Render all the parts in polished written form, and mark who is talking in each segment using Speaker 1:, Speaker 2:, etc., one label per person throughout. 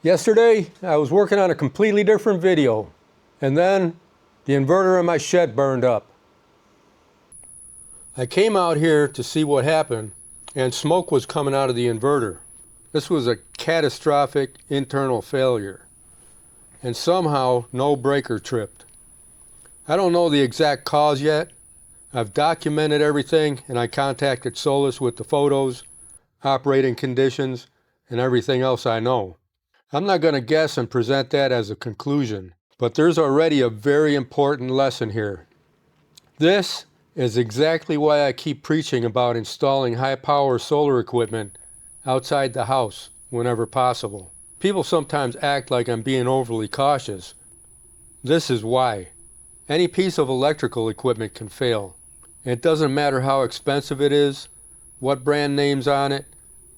Speaker 1: Yesterday, I was working on a completely different video, and then the inverter in my shed burned up. I came out here to see what happened, and smoke was coming out of the inverter. This was a catastrophic internal failure, and somehow no breaker tripped. I don't know the exact cause yet. I've documented everything, and I contacted Solis with the photos, operating conditions, and everything else I know. I'm not going to guess and present that as a conclusion, but there's already a very important lesson here. This is exactly why I keep preaching about installing high-power solar equipment outside the house whenever possible. People sometimes act like I'm being overly cautious. This is why. Any piece of electrical equipment can fail. It doesn't matter how expensive it is, what brand name's on it,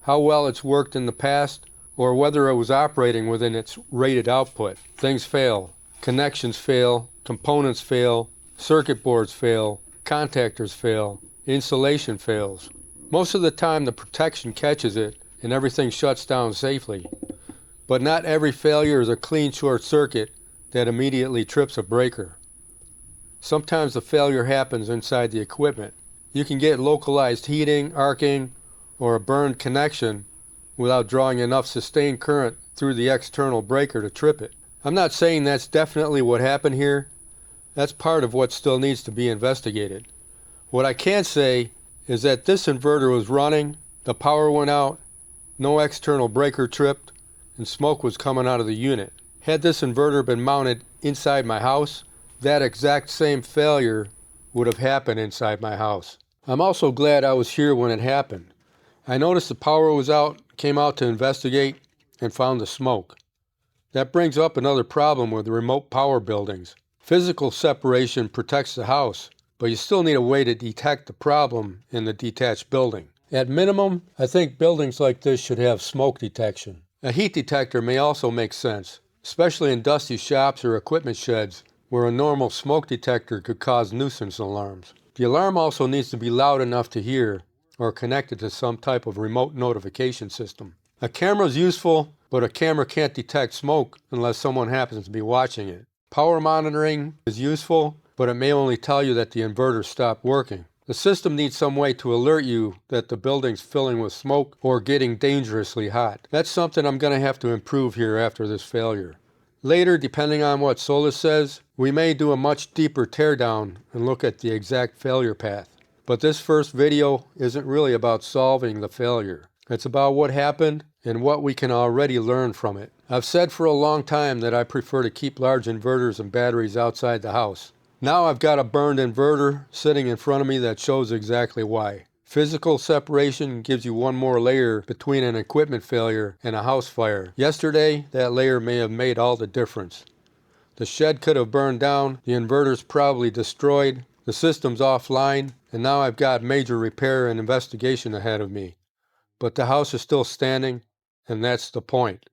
Speaker 1: how well it's worked in the past, or whether it was operating within its rated output. Things fail. Connections fail, components fail, circuit boards fail, contactors fail, insulation fails. Most of the time the protection catches it and everything shuts down safely. But not every failure is a clean short circuit that immediately trips a breaker. Sometimes the failure happens inside the equipment. You can get localized heating, arcing, or a burned connection without drawing enough sustained current through the external breaker to trip it. I'm not saying that's definitely what happened here. That's part of what still needs to be investigated. What I can say is that this inverter was running, the power went out, no external breaker tripped, and smoke was coming out of the unit. Had this inverter been mounted inside my house, that exact same failure would have happened inside my house. I'm also glad I was here when it happened. I noticed the power was out, came out to investigate, and found the smoke. That brings up another problem with remote power buildings. Physical separation protects the house, but you still need a way to detect the problem in the detached building. At minimum, I think buildings like this should have smoke detection. A heat detector may also make sense, especially in dusty shops or equipment sheds where a normal smoke detector could cause nuisance alarms. The alarm also needs to be loud enough to hear or connected to some type of remote notification system. A camera is useful, but a camera can't detect smoke unless someone happens to be watching it. Power monitoring is useful, but it may only tell you that the inverter stopped working. The system needs some way to alert you that the building's filling with smoke or getting dangerously hot. That's something I'm going to have to improve here after this failure. Later, depending on what Solis says, we may do a much deeper teardown and look at the exact failure path. But this first video isn't really about solving the failure. It's about what happened and what we can already learn from it. I've said for a long time that I prefer to keep large inverters and batteries outside the house. Now I've got a burned inverter sitting in front of me that shows exactly why. Physical separation gives you one more layer between an equipment failure and a house fire. Yesterday, that layer may have made all the difference. The shed could have burned down, the inverter's probably destroyed, the system's offline, and now I've got major repair and investigation ahead of me. But the house is still standing, and that's the point.